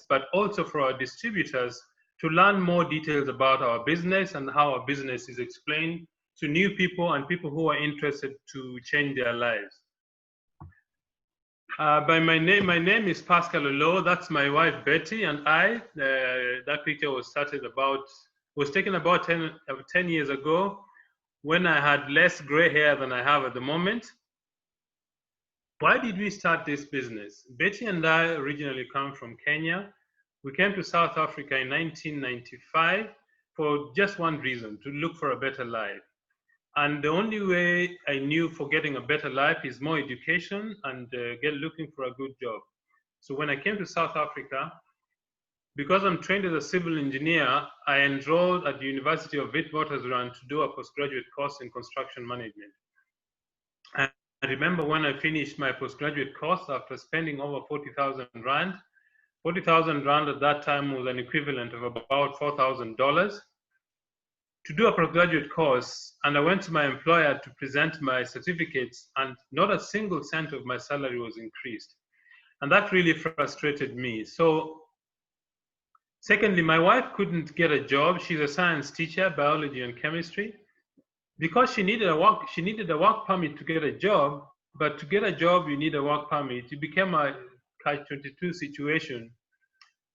but also for our distributors to learn more details about our business and how our business is explained to new people and people who are interested to change their lives. By my name is Pascal Oloo. That's my wife Betty and I. That picture was taken about 10 years ago, when I had less gray hair than I have at the moment. Why did we start this business? Betty and I originally come from Kenya. We came to South Africa in 1995 for just one reason: to look for a better life. And the only way I knew for getting a better life is more education and looking for a good job. So when I came to South Africa, because I'm trained as a civil engineer, I enrolled at the University of Witwatersrand to do a postgraduate course in construction management. And I remember when I finished my postgraduate course after spending over 40,000 Rand. 40,000 Rand at that time was an equivalent of about $4,000. To do a postgraduate course, and I went to my employer to present my certificates, and not a single cent of my salary was increased. And that really frustrated me. So, secondly, my wife couldn't get a job. She's a science teacher, biology and chemistry. Because she needed a work permit to get a job, but to get a job, you need a work permit. It became a catch-22 situation.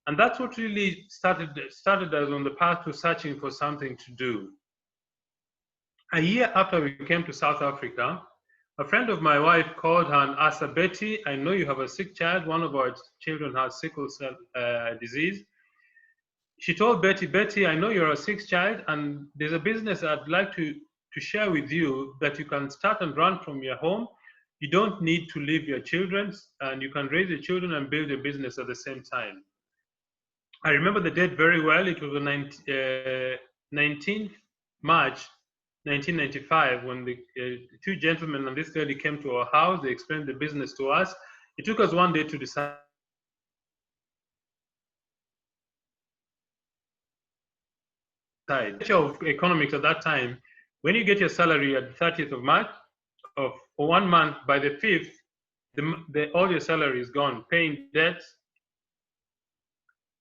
And that's what really started us on the path to searching for something to do. A year after we came to South Africa, a friend of my wife called her and asked her, Betty, I know you have a sick child. One of our children has sickle cell disease. She told Betty, Betty, I know you're a sick child, and there's a business I'd like to share with you that you can start and run from your home. You don't need to leave your children, and you can raise your children and build your business at the same time. I remember the date very well. It was 19th March 1995 when the two gentlemen and this lady came to our house. They explained the business to us. It took us one day to decide. Of economics at that time, when you get your salary at the 30th of March for 1 month, by the 5th, all your salary is gone, paying debts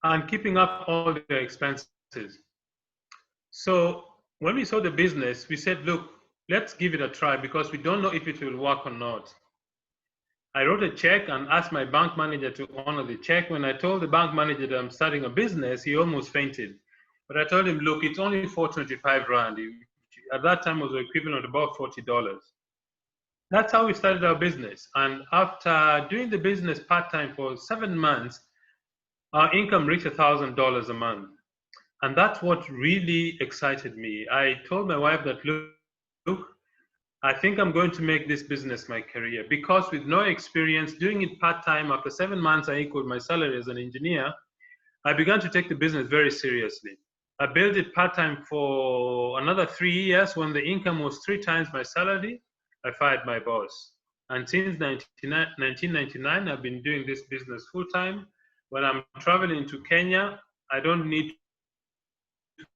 and keeping up all the expenses. So when we saw the business, we said, look, let's give it a try because we don't know if it will work or not. I wrote a check and asked my bank manager to honor the check. When I told the bank manager that I'm starting a business, he almost fainted. But I told him, look, it's only 425 Rand. At that time, it was equivalent to about $40. That's how we started our business. And after doing the business part-time for 7 months, our income reached $1,000 a month. And that's what really excited me. I told my wife that, look, I think I'm going to make this business my career, because with no experience doing it part-time, after 7 months, I equaled my salary as an engineer. I began to take the business very seriously. I built it part-time for another 3 years. When the income was 3 times my salary, I fired my boss. And since 1999, I've been doing this business full-time. When I'm traveling to Kenya, I don't need to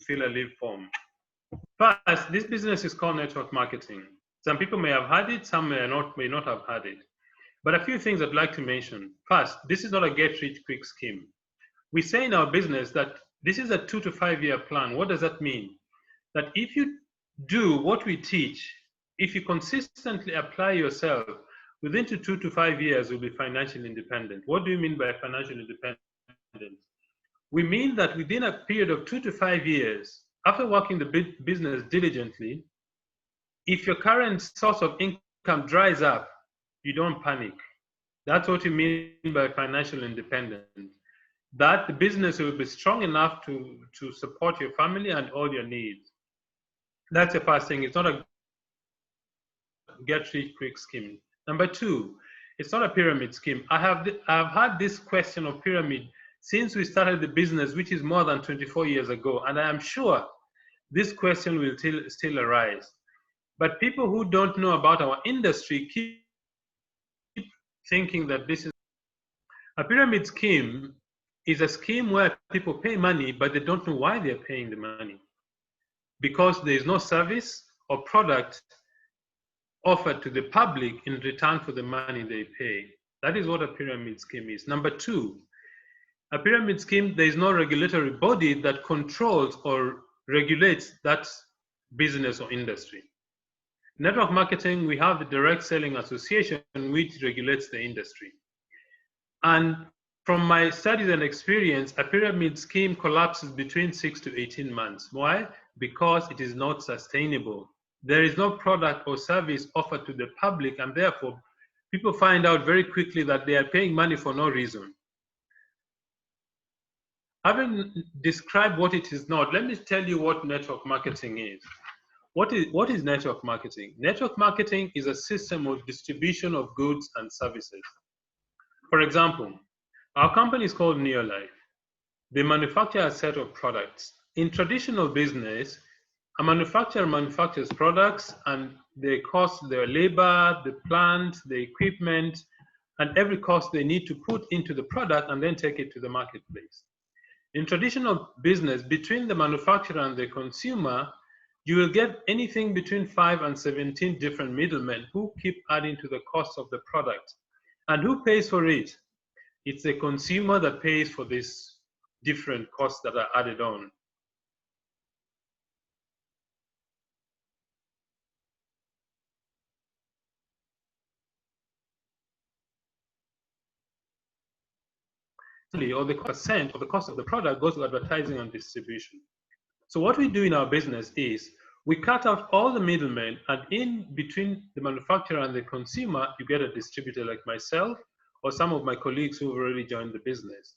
fill a leave form. First, this business is called network marketing. Some people may have had it, some may not have had it. But a few things I'd like to mention. First, this is not a get-rich-quick scheme. We say in our business that this is a 2 to 5 year plan. What does that mean? That if you do what we teach, if you consistently apply yourself, within 2 to 5 years, you'll be financially independent. What do you mean by financial independence? We mean that within a period of 2 to 5 years, after working the business diligently, if your current source of income dries up, you don't panic. That's what we mean by financial independence. That the business will be strong enough to support your family and all your needs. That's the first thing. It's not a get-rich-quick scheme. Number 2, it's not a pyramid scheme. I've had this question of pyramid since we started the business, which is more than 24 years ago, and I am sure this question will still arise. But people who don't know about our industry keep thinking that this is a pyramid scheme. Is a scheme where people pay money, but they don't know why they're paying the money. Because there is no service or product offered to the public in return for the money they pay. That is what a pyramid scheme is. Number two, a pyramid scheme, there is no regulatory body that controls or regulates that business or industry. Network marketing, we have the Direct Selling Association, which regulates the industry. And from my studies and experience, a pyramid scheme collapses between 6 to 18 months. Why? Because it is not sustainable. There is no product or service offered to the public, and therefore people find out very quickly that they are paying money for no reason. Having described what it is not, let me tell you what network marketing is. What is network marketing? Network marketing is a system of distribution of goods and services. For example, our company is called Neolife. They manufacture a set of products. In traditional business, a manufacturer manufactures products and they cost their labor, the plant, the equipment, and every cost they need to put into the product and then take it to the marketplace. In traditional business, between the manufacturer and the consumer, you will get anything between 5 and 17 different middlemen who keep adding to the cost of the product. And who pays for it? It's the consumer that pays for these different costs that are added on. Or the percent of the cost of the product goes to advertising and distribution. So what we do in our business is we cut out all the middlemen, and in between the manufacturer and the consumer, you get a distributor like myself or some of my colleagues who have already joined the business.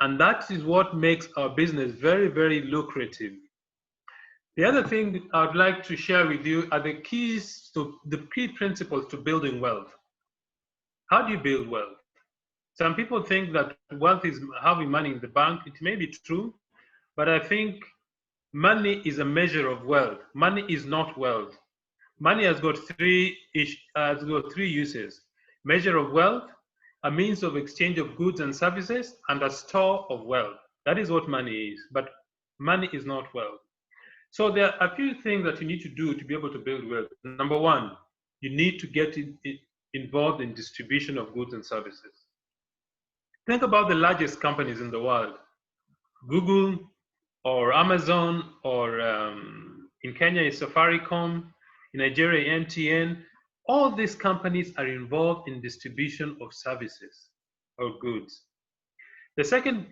And that is what makes our business very, very lucrative. The other thing I'd like to share with you are the key principles to building wealth. How do you build wealth? Some people think that wealth is having money in the bank. It may be true, but I think money is a measure of wealth. Money is not wealth. Money has got three uses: measure of wealth, a means of exchange of goods and services, and a store of wealth. That is what money is, but money is not wealth. So there are a few things that you need to do to be able to build wealth. Number one, you need to get involved in distribution of goods and services. Think about the largest companies in the world: Google or Amazon, or in Kenya is Safaricom, in Nigeria MTN. All these companies are involved in distribution of services or goods. The second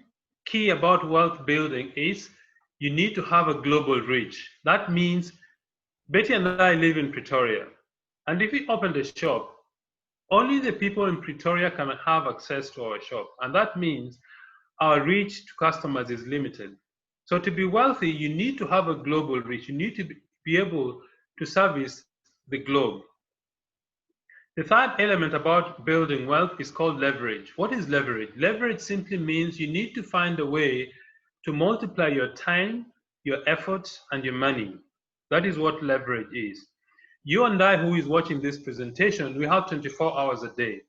key about wealth building is you need to have a global reach. That means Betty and I live in Pretoria, and if we opened a shop, only the people in Pretoria can have access to our shop, and that means our reach to customers is limited. So to be wealthy, you need to have a global reach. You need to be able to service the globe. The third element about building wealth is called leverage. What is leverage? Leverage simply means you need to find a way to multiply your time, your effort, and your money. That is what leverage is. You and I, who is watching this presentation, we have 24 hours a day.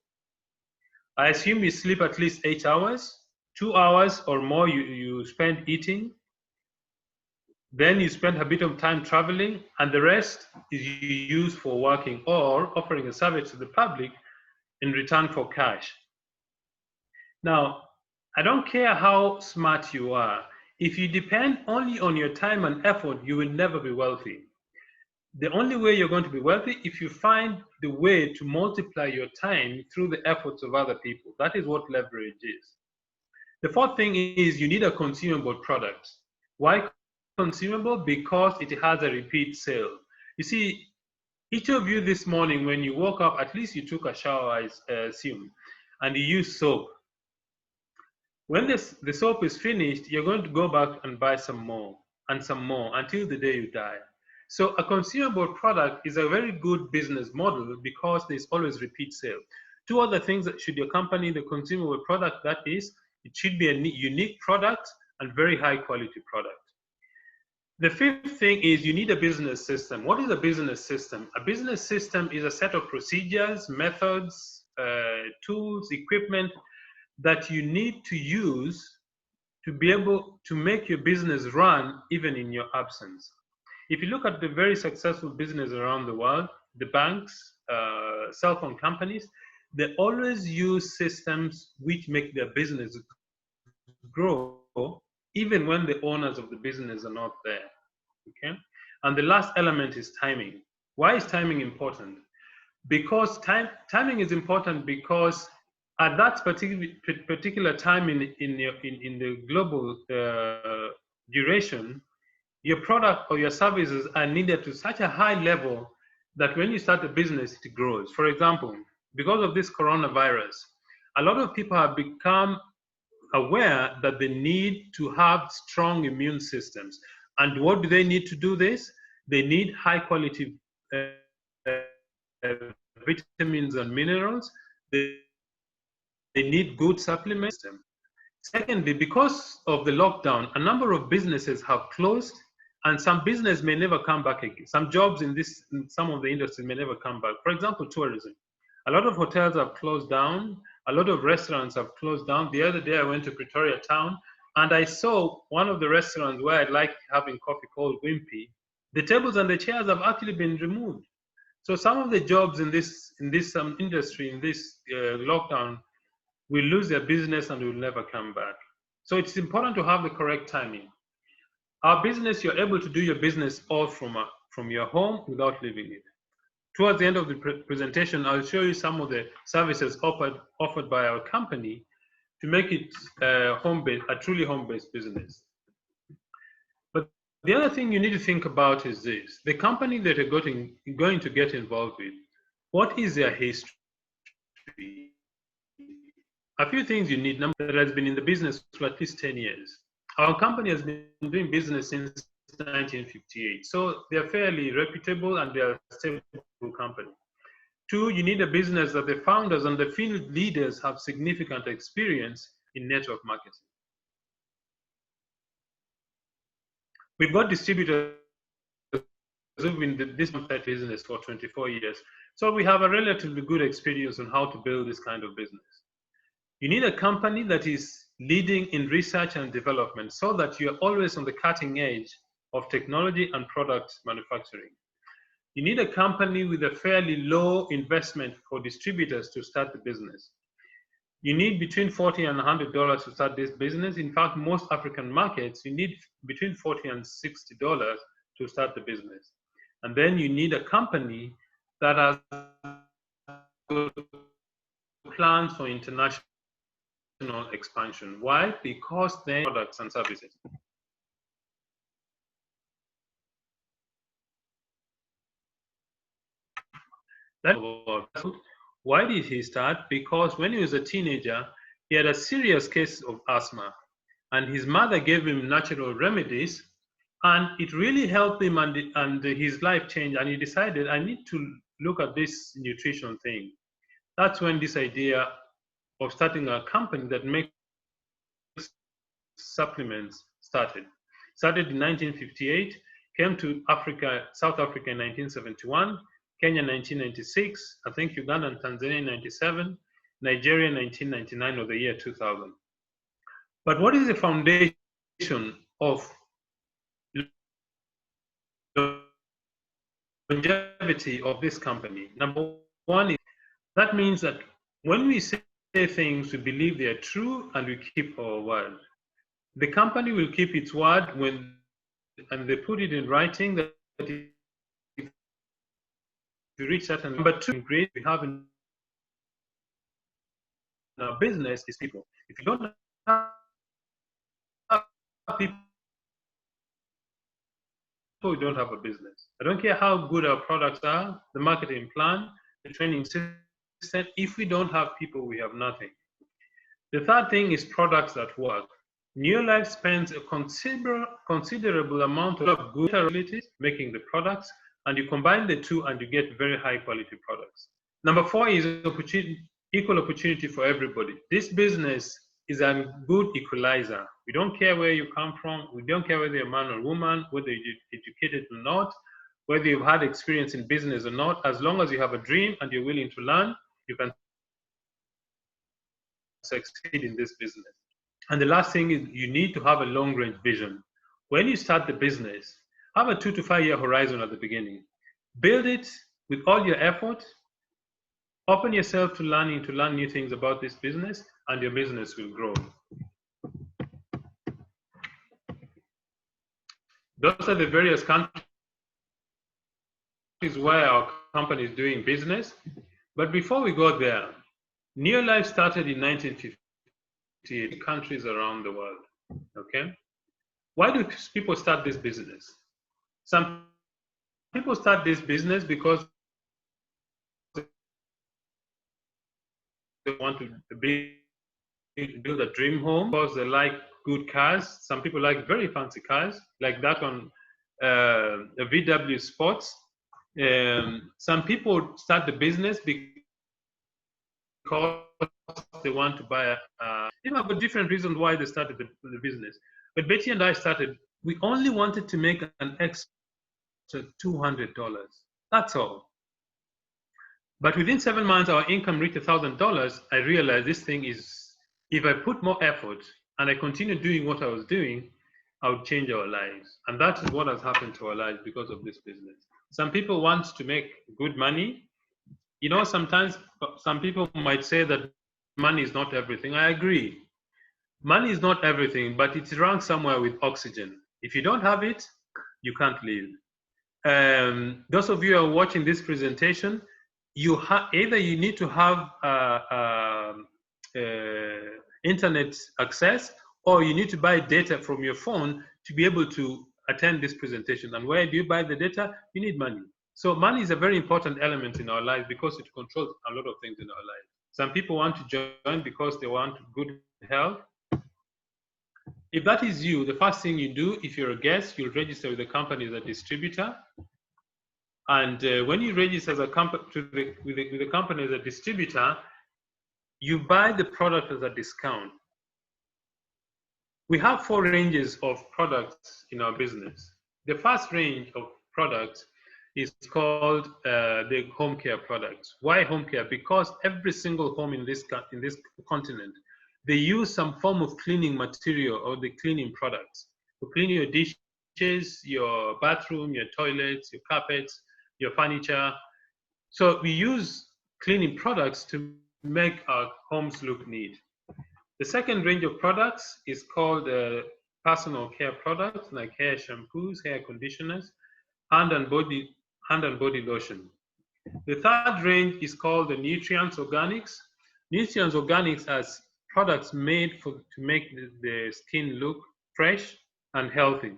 I assume you sleep at least 8 hours, 2 hours or more you spend eating. Then you spend a bit of time traveling, and the rest is you use for working or offering a service to the public in return for cash. Now, I don't care how smart you are. If you depend only on your time and effort, you will never be wealthy. The only way you're going to be wealthy if you find the way to multiply your time through the efforts of other people. That is what leverage is. The fourth thing is you need a consumable product. Why consumable? Because it has a repeat sale. You see, each of you this morning when you woke up, at least you took a shower, I assume, and you used soap. When the soap is finished, you're going to go back and buy some more and some more until the day you die. So a consumable product is a very good business model because there's always repeat sale. Two other things that should accompany the consumable product, that is, it should be a unique product and very high quality product. The fifth thing is you need a business system. What is a business system? A business system is a set of procedures, methods, tools, equipment that you need to use to be able to make your business run even in your absence. If you look at the very successful business around the world, the banks, cell phone companies, they always use systems which make their business grow, even when the owners of the business are not there. Okay? And the last element is timing. Why is timing important? Because timing is important because at that particular time in the global duration, your product or your services are needed to such a high level that when you start a business, it grows. For example, because of this coronavirus, a lot of people have become aware that they need to have strong immune systems. And what do they need to do this? They need high quality vitamins and minerals. They need good supplements. Secondly, because of the lockdown, a number of businesses have closed, and some business may never come back again. Some jobs in some of the industries may never come back. For example, tourism. A lot of hotels have closed down. A lot of restaurants have closed down. The other day I went to Pretoria town, and I saw one of the restaurants where I like having coffee called Wimpy. The tables and the chairs have actually been removed. So some of the jobs in this industry, in this lockdown, will lose their business and will never come back. So it's important to have the correct timing. Our business, you're able to do your business all from your home without leaving it. Towards the end of the presentation, I'll show you some of the services offered by our company to make it a truly home-based business. But the other thing you need to think about is this: the company that you're going to get involved with, what is their history? A few things you need. Number that has been in the business for at least 10 years. Our company has been doing business since 1958. So they're fairly reputable and they're a stable company. Two, you need a business that the founders and the field leaders have significant experience in network marketing. We've got distributors who've been in this business for 24 years. So we have a relatively good experience on how to build this kind of business. You need a company that is leading in research and development so that you're always on the cutting edge of technology and product manufacturing. You need a company with a fairly low investment for distributors to start the business. You need between $40 and $100 to start this business. In fact, most African markets, you need between $40 and $60 to start the business. And then you need a company that has plans for international expansion. Why? Because their products and services. Why did he start? Because when he was a teenager, he had a serious case of asthma, and his mother gave him natural remedies, and it really helped him, and his life changed, and he decided, I need to look at this nutrition thing. That's when this idea of starting a company that makes supplements started. Started in 1958, came to South Africa in 1971, Kenya 1996, I think Uganda and Tanzania in 97, Nigeria 1999 or the year 2000. But what is the foundation of longevity of this company? Number one is that means that when we say things, we believe they are true and we keep our word. The company will keep its word and they put it in writing that if you reach that. And number two, great we have in our business is people. If you don't have people, you don't have a business. I don't care how good our products are, the marketing plan, the training system. If we don't have people, we have nothing. The third thing is products that work. Neolife spends a considerable amount of good abilities making the products, and you combine the two and you get very high quality products. Number four is equal opportunity for everybody. This business is a good equalizer. We don't care where you come from. We don't care whether you're a man or woman, whether you're educated or not, whether you've had experience in business or not. As long as you have a dream and you're willing to learn, you can succeed in this business. And the last thing is you need to have a long-range vision. When you start the business, have a 2 to 5 year horizon at the beginning. Build it with all your effort, open yourself to learn new things about this business, and your business will grow. Those are the various countries where our company is doing business. But before we go there, Neolife started in 1958 countries around the world. Okay? Why do people start this business? Some people start this business because they want to build a dream home, because they like good cars. Some people like very fancy cars, like that on a VW Sports. Some people start the business because they want to buy but different reasons why they started the business. But Betty and I started, we only wanted to make an extra $200. That's all. But within 7 months, our income reached $1,000. I realized this thing is, if I put more effort and I continue doing what I was doing, I would change our lives. And that is what has happened to our lives because of this business. Some people want to make good money. You know, sometimes some people might say that money is not everything. I agree. Money is not everything, but it's ranked somewhere with oxygen. If you don't have it, you can't live. Those of you who are watching this presentation, either you need to have internet access, or you need to buy data from your phone to be able to attend this presentation. And where do you buy the data? You need money. So money is a very important element in our life because it controls a lot of things in our life. Some people want to join because they want good health. If that is you, the first thing you do, if you're a guest, you'll register with the company as a distributor. And when you register as a with the company as a distributor, you buy the product as a discount. We have 4 ranges of products in our business. The first range of products is called the home care products. Why home care? Because every single home in this continent, they use some form of cleaning material or the cleaning products to clean your dishes, your bathroom, your toilets, your carpets, your furniture. So we use cleaning products to make our homes look neat. The second range of products is called personal care products, like hair shampoos, hair conditioners, hand and body lotion. The third range is called the nutrients organics. Nutrients organics are products made to make the skin look fresh and healthy.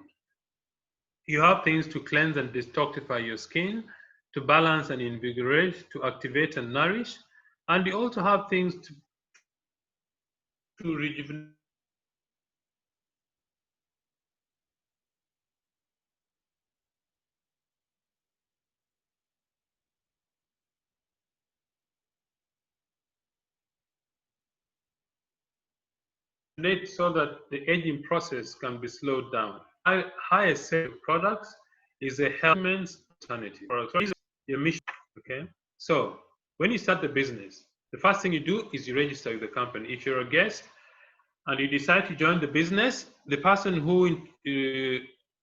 You have things to cleanse and detoxify your skin, to balance and invigorate, to activate and nourish. And you also have things to rejuvenate so that the aging process can be slowed down. Highest set of products is a health alternative. Your mission, okay? So when you start the business, the first thing you do is you register with the company. If you're a guest and you decide to join the business, the person who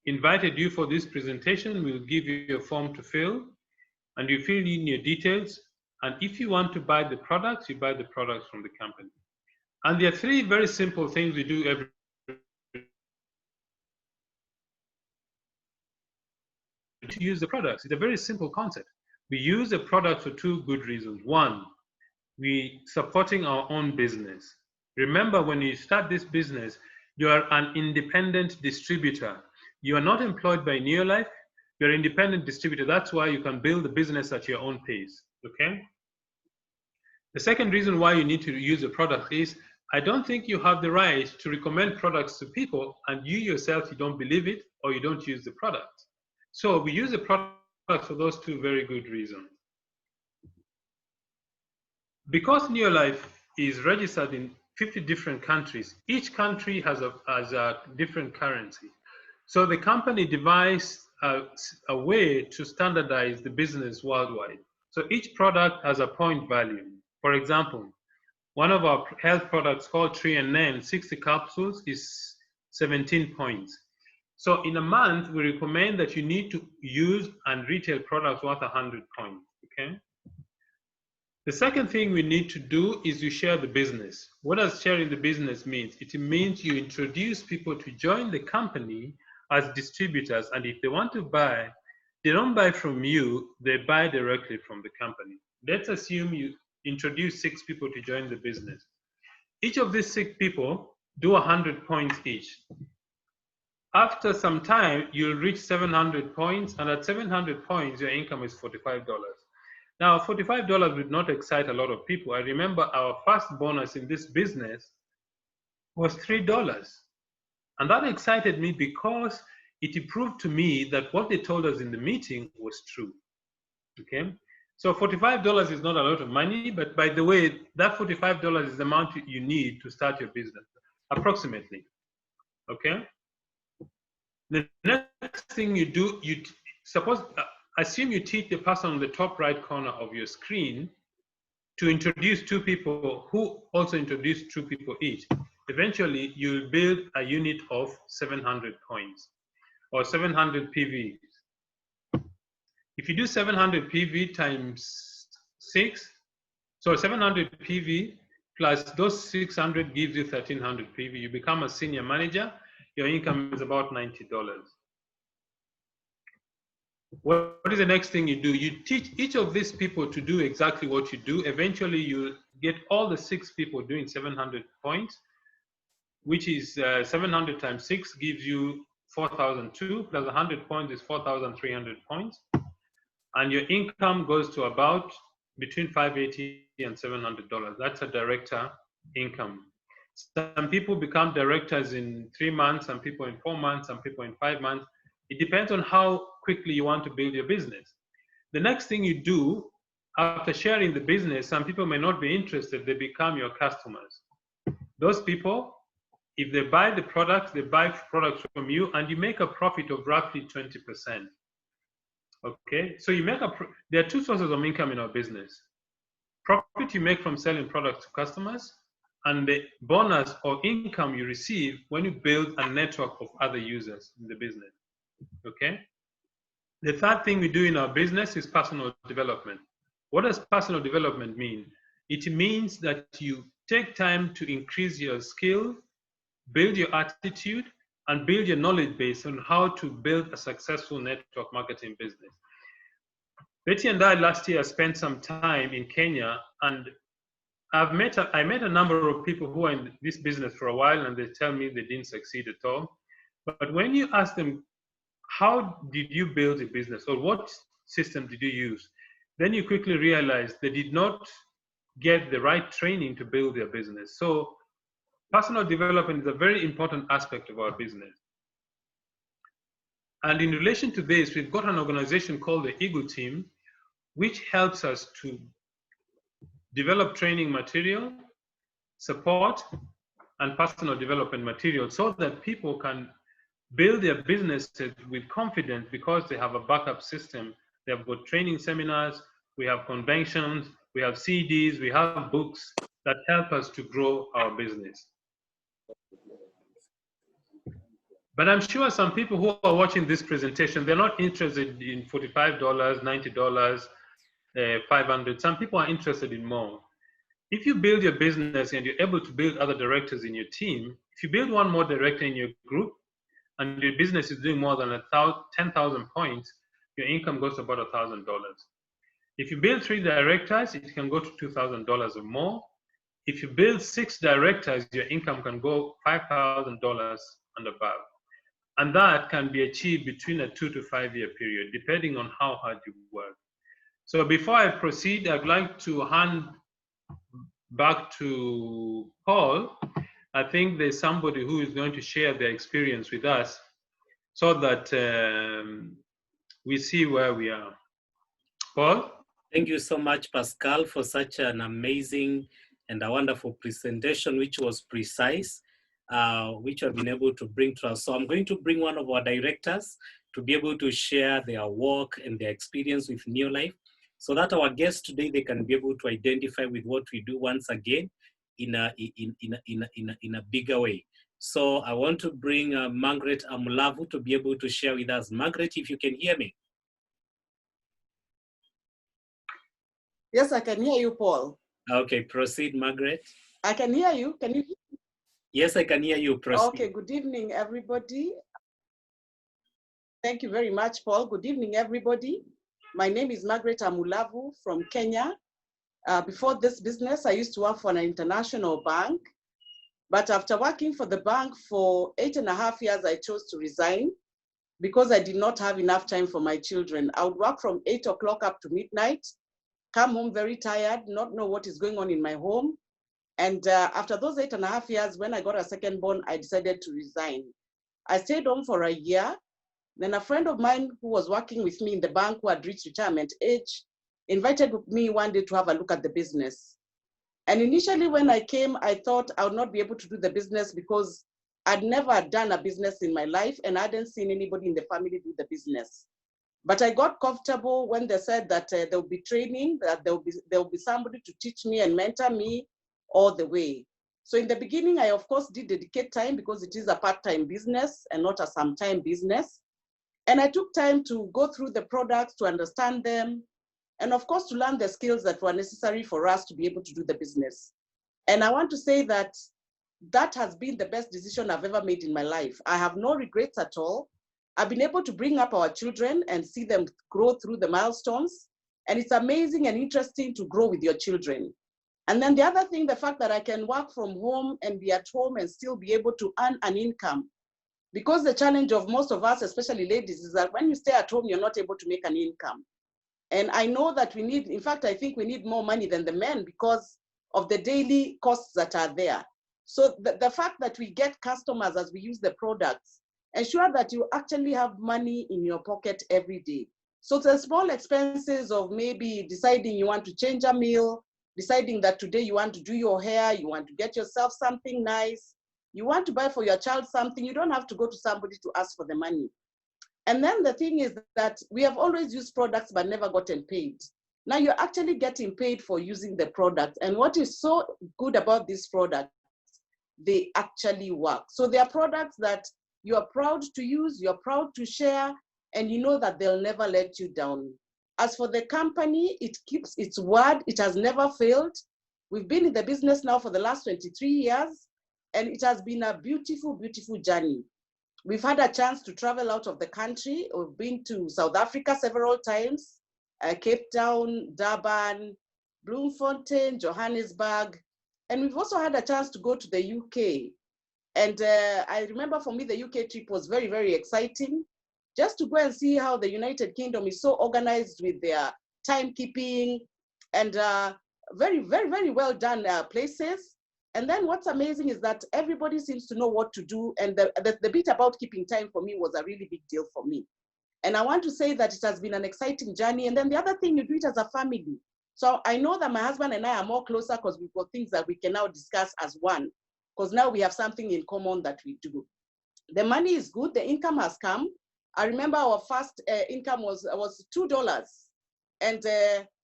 invited you for this presentation will give you a form to fill, and you fill in your details. And if you want to buy the products, you buy the products from the company. And there are 3 very simple things we do every to use the products. It's a very simple concept. We use the product for 2 good reasons. One, we supporting our own business. Remember, when you start this business, you are an independent distributor. You are not employed by Neolife. You're an independent distributor. That's why you can build the business at your own pace. Okay? The second reason why you need to use the product is, I don't think you have the right to recommend products to people and you yourself, you don't believe it or you don't use the product. So we use the product for those 2 very good reasons. Because Neolife is registered in 50 different countries, each country has a different currency. So the company devised a way to standardize the business worldwide. So each product has a point value. For example, one of our health products called 3&N, 60 capsules is 17 points. So in a month, we recommend that you need to use and retail products worth 100 points. Okay. The second thing we need to do is you share the business. What does sharing the business mean? It means you introduce people to join the company as distributors, and if they want to buy, they don't buy from you, they buy directly from the company. Let's assume you introduce 6 people to join the business. Each of these 6 people do 100 points each. After some time, you'll reach 700 points, and at 700 points, your income is $45. Now, $45 would not excite a lot of people. I remember our first bonus in this business was $3. And that excited me because it proved to me that what they told us in the meeting was true. Okay? So $45 is not a lot of money, but by the way, that $45 is the amount you need to start your business, approximately. Okay? The next thing you do, assume you teach the person on the top right corner of your screen to introduce 2 people who also introduce 2 people each. Eventually, you'll build a unit of 700 points or 700 PVs. If you do 700 PV times 6, so 700 PV plus those 600 gives you 1300 PV. You become a senior manager. Your income is about $90. What is the next thing you do? You teach each of these people to do exactly what you do. Eventually, you get all the 6 people doing 700 points, which is 700 times 6 gives you 4,002 plus 100 points is 4,300 points. And your income goes to about between $580 and $700. That's a director income. Some people become directors in 3 months, some people in 4 months, some people in 5 months. It depends on how quickly you want to build your business. The next thing you do after sharing the business, some people may not be interested, they become your customers. Those people, if they buy the products, they buy products from you and you make a profit of roughly 20%. Okay, so you make there are 2 sources of income in our business. Profit you make from selling products to customers, and the bonus or income you receive when you build a network of other users in the business. Okay. The third thing we do in our business is personal development. What does personal development mean? It means that you take time to increase your skill, build your attitude, and build your knowledge base on how to build a successful network marketing business. Betty and I last year spent some time in Kenya, and I met a number of people who are in this business for a while, and they tell me they didn't succeed at all. But when you ask them, how did you build a business or what system did you use? Then you quickly realize they did not get the right training to build their business. So personal development is a very important aspect of our business. And in relation to this, we've got an organization called the Eagle Team, which helps us to develop training material, support, and personal development material so that people can build their businesses with confidence because they have a backup system. They have got training seminars, we have conventions, we have CDs, we have books that help us to grow our business. But I'm sure some people who are watching this presentation, they're not interested in $45, $90, $500. Some people are interested in more. If you build your business and you're able to build other directors in your team, if you build one more director in your group and your business is doing more than 10,000 points, your income goes to about $1,000. If you build 3 directors, it can go to $2,000 or more. If you build 6 directors, your income can go $5,000 and above. And that can be achieved between a 2 to 5 year period, depending on how hard you work. So before I proceed, I'd like to hand back to Paul. I think there's somebody who is going to share their experience with us so that we see where we are. Paul? Thank you so much, Pascal, for such an amazing and a wonderful presentation, which was precise, which I've been able to bring to us. So I'm going to bring one of our directors to be able to share their work and their experience with Neolife, so that our guests today, they can be able to identify with what we do once again in a bigger way. So I want to bring Margaret Amulavu to be able to share with us. Margaret, if you can hear me. Yes, I can hear you, Paul. Okay, proceed, Margaret. I can hear you. Can you? Yes, I can hear you. Proceed. Okay, good evening, everybody. Thank you very much, Paul. Good evening, everybody. My name is Margaret Amulavu from Kenya. Before this business, I used to work for an international bank. But after working for the bank for 8.5 years, I chose to resign because I did not have enough time for my children. I would work from 8 o'clock up to midnight, come home very tired, not know what is going on in my home. And after those 8.5 years, when I got a second born, I decided to resign. I stayed home for a year. Then a friend of mine who was working with me in the bank, who had reached retirement age, invited me one day to have a look at the business. And initially when I came, I thought I would not be able to do the business because I'd never done a business in my life and I hadn't seen anybody in the family do the business. But I got comfortable when they said that there will be training, that there will be somebody to teach me and mentor me all the way. So in the beginning, I of course did dedicate time because it is a part-time business and not a sometime business. And I took time to go through the products, to understand them, and of course to learn the skills that were necessary for us to be able to do the business. And I want to say that that has been the best decision I've ever made in my life. I have no regrets at all. I've been able to bring up our children and see them grow through the milestones. And it's amazing and interesting to grow with your children. And then the other thing, the fact that I can work from home and be at home and still be able to earn an income. Because the challenge of most of us, especially ladies, is that when you stay at home, you're not able to make an income. And I know that we need, in fact, I think we need more money than the men because of the daily costs that are there. So the fact that we get customers as we use the products, ensure that you actually have money in your pocket every day. So the small expenses of maybe deciding you want to change a meal, deciding that today you want to do your hair, you want to get yourself something nice, you want to buy for your child something, you don't have to go to somebody to ask for the money. And then the thing is that we have always used products but never gotten paid. Now you're actually getting paid for using the product. And what is so good about these products, they actually work. So they are products that you are proud to use, you're proud to share, and you know that they'll never let you down. As for the company, it keeps its word. It has never failed. We've been in the business now for the last 23 years, and it has been a beautiful, beautiful journey. We've had a chance to travel out of the country. We've been to South Africa several times, Cape Town, Durban, Bloemfontein, Johannesburg. And we've also had a chance to go to the UK. And I remember for me, the UK trip was very, very exciting. Just to go and see how the United Kingdom is so organized with their timekeeping and very, very, very well done places. And then what's amazing is that everybody seems to know what to do. And the bit about keeping time for me was a really big deal for me. And I want to say that it has been an exciting journey. And then the other thing, you do it as a family. So I know that my husband and I are more closer because we've got things that we can now discuss as one, because now we have something in common that we do. The money is good. The income has come. I remember our first income was $2. And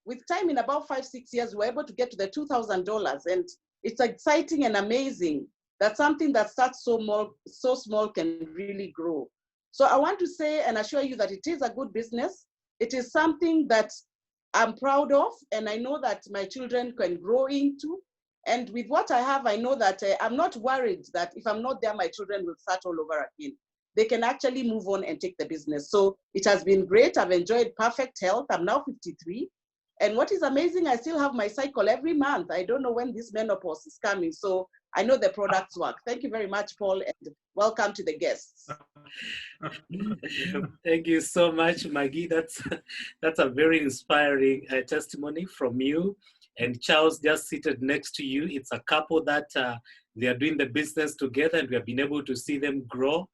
with time, in about 5-6 years, we were able to get to the $2,000. And it's exciting and amazing that something that starts so small can really grow. So I want to say and assure you that it is a good business. It is something that I'm proud of, and I know that my children can grow into. And with what I have, I know that I'm not worried that if I'm not there, my children will start all over again. They can actually move on and take the business. So it has been great. I've enjoyed perfect health. I'm now 53. And what is amazing, I still have my cycle every month. I don't know when this menopause is coming. So I know the products work. Thank you very much, Paul, and welcome to the guests. Thank you so much, Maggie. That's a very inspiring testimony from you. And Charles just seated next to you. It's a couple that they are doing the business together, and we have been able to see them grow.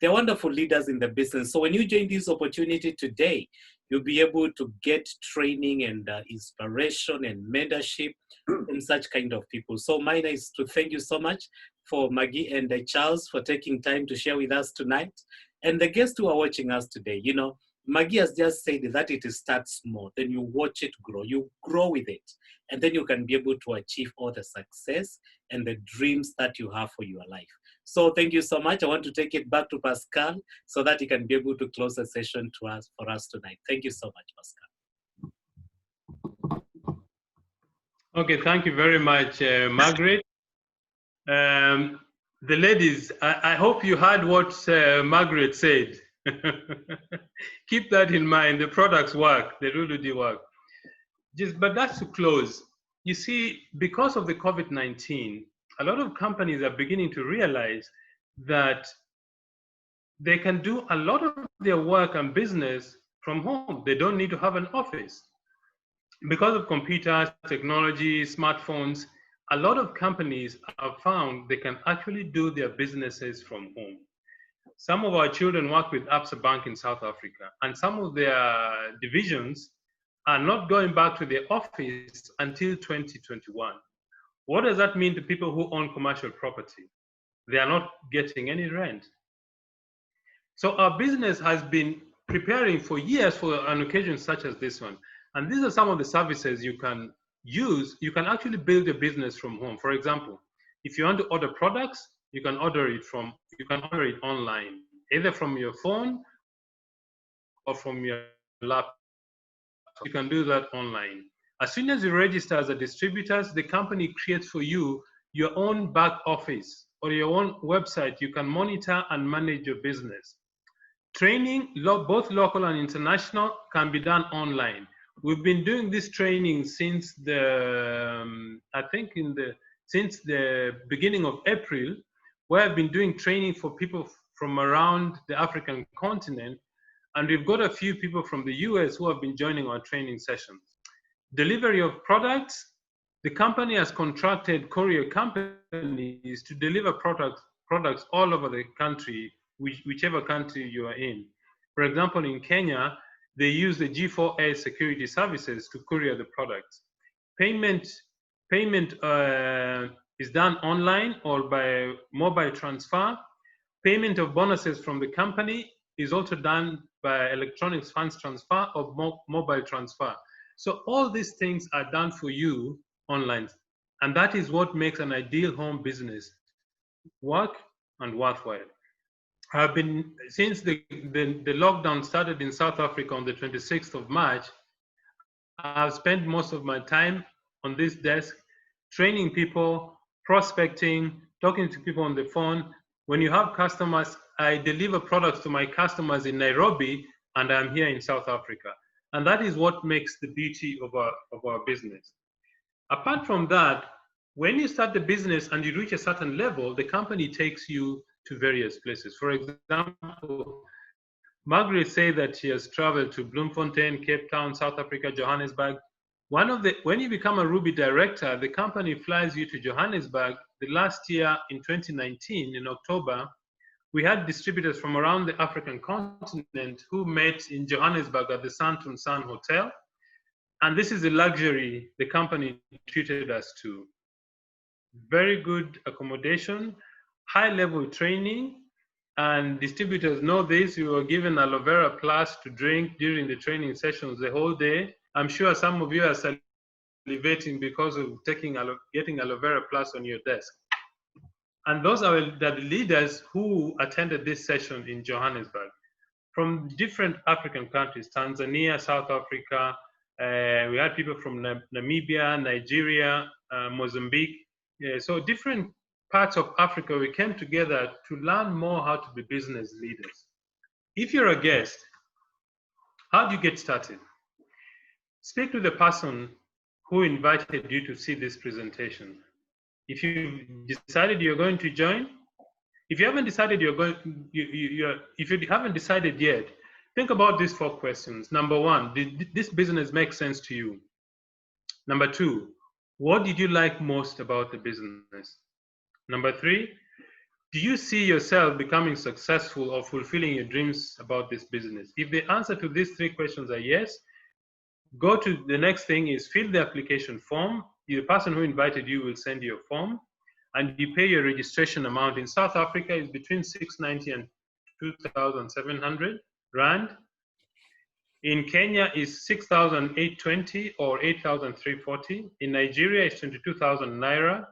They're wonderful leaders in the business. So when you join this opportunity today, you'll be able to get training and inspiration and mentorship from such kind of people. So mine is to thank you so much for Maggie and Charles for taking time to share with us tonight. And the guests who are watching us today, you know, Maggie has just said that it starts small, then you watch it grow, you grow with it, and then you can be able to achieve all the success and the dreams that you have for your life. So thank you so much. I want to take it back to Pascal so that he can be able to close the session for us tonight. Thank you so much, Pascal. Okay, thank you very much, Margaret. The ladies, I hope you heard what Margaret said. Keep that in mind. The products work. They really do work. But that's to close. You see, because of the COVID-19, a lot of companies are beginning to realize that they can do a lot of their work and business from home. They don't need to have an office. Because of computers, technology, smartphones, a lot of companies have found they can actually do their businesses from home. Some of our children work with Absa Bank in South Africa, and some of their divisions are not going back to their office until 2021. What does that mean to people who own commercial property? They are not getting any rent. So our business has been preparing for years for an occasion such as this one. And these are some of the services you can use. You can actually build a business from home. For example, if you want to order products, you can order it online, either from your phone or from your laptop. You can do that online. As soon as you register as a distributor, the company creates for you your own back office or your own website. You can monitor and manage your business. Training, both local and international, can be done online. We've been doing this training since since the beginning of April, where I've been doing training for people from around the African continent, and we've got a few people from the US who have been joining our training sessions. Delivery of products, the company has contracted courier companies to deliver products all over the country, whichever country you are in. For example, in Kenya, they use the G4S security services to courier the products. Payment is done online or by mobile transfer. Payment of bonuses from the company is also done by electronic funds transfer or mobile transfer. So all these things are done for you online. And that is what makes an ideal home business work and worthwhile. I've been, since the lockdown started in South Africa on the 26th of March, I've spent most of my time on this desk, training people, prospecting, talking to people on the phone. When you have customers, I deliver products to my customers in Nairobi, and I'm here in South Africa. And that is what makes the beauty of our business. Apart from that, when you start the business and you reach a certain level, the company takes you to various places. For example, Margaret said that she has traveled to Bloemfontein, Cape Town, South Africa, Johannesburg. When you become a Ruby director, the company flies you to Johannesburg. The last year in 2019, in October, we had distributors from around the African continent who met in Johannesburg at the Sandton Sun Hotel. And this is the luxury the company treated us to. Very good accommodation, high-level training, and distributors know this. We were given aloe vera plus to drink during the training sessions the whole day. I'm sure some of you are salivating because of getting aloe vera plus on your desk. And those are the leaders who attended this session in Johannesburg from different African countries, Tanzania, South Africa. We had people from Namibia, Nigeria, Mozambique. So different parts of Africa, we came together to learn more how to be business leaders. If you're a guest, how do you get started? Speak to the person who invited you to see this presentation. If you decided you're going to join, if you haven't decided if you haven't decided yet, think about these 4 questions. Number 1, did this business make sense to you? Number 2, what did you like most about the business? Number 3, do you see yourself becoming successful or fulfilling your dreams about this business? If the answer to these 3 questions are yes, go to the next thing is fill the application form. The person who invited you will send you a form, and you pay your registration amount. In South Africa, is between 690 and 2,700 Rand. In Kenya is 6,820 or 8,340. In Nigeria is 22,000 Naira.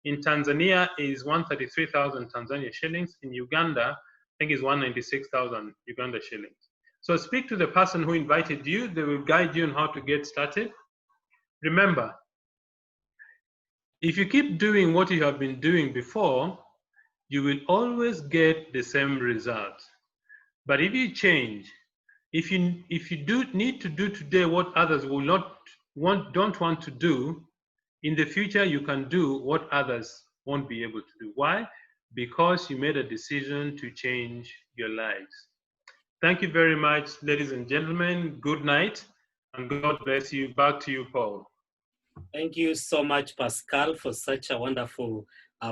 In Tanzania is 133,000 Tanzania shillings. In Uganda, I think is 196,000 Uganda shillings. So speak to the person who invited you. They will guide you on how to get started. Remember, If you keep doing what you have been doing before, you will always get the same result. But if you change, if you do need to do today what others will don't want to do, in the future you can do what others won't be able to do. Why? Because you made a decision to change your lives. Thank you very much, ladies and gentlemen. Good night, and God bless you. Back to you, Paul. Thank you so much, Pascal, for such a wonderful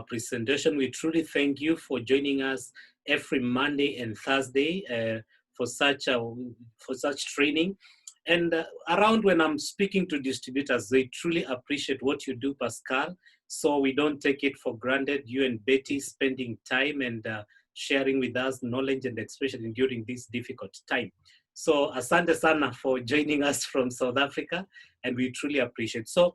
presentation. We truly thank you for joining us every Monday and Thursday for such training. And around when I'm speaking to distributors, they truly appreciate what you do, Pascal. So we don't take it for granted, you and Betty spending time and sharing with us knowledge and expression during this difficult time. So asante sana for joining us from South Africa, and we truly appreciate. So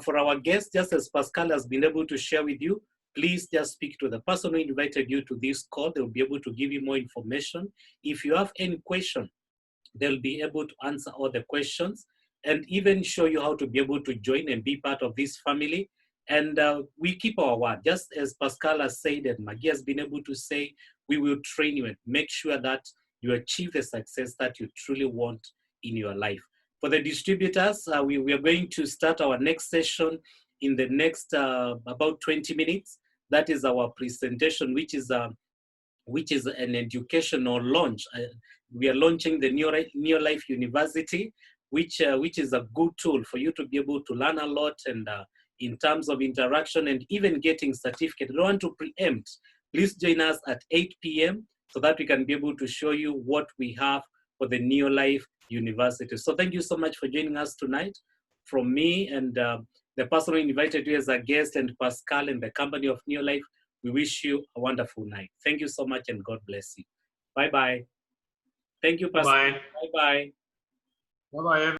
for our guests, just as Pascal has been able to share with you, please just speak to the person who invited you to this call. They'll be able to give you more information. If you have any question, they'll be able to answer all the questions and even show you how to be able to join and be part of this family. And we keep our word. Just as Pascal has said and Maggie has been able to say, we will train you and make sure that you achieve the success that you truly want in your life. For the distributors, we are going to start our next session in the next about 20 minutes. That is our presentation, which is an educational launch. We are launching the Neolife University, which is a good tool for you to be able to learn a lot and in terms of interaction and even getting certificate. I don't want to preempt. Please join us at 8 p.m. so that we can be able to show you what we have for the Neolife University. So thank you so much for joining us tonight. From me and the person who invited you as a guest and Pascal and the company of Neolife, we wish you a wonderful night. Thank you so much and God bless you. Bye-bye. Thank you, Pascal. Bye. Bye-bye. Bye-bye.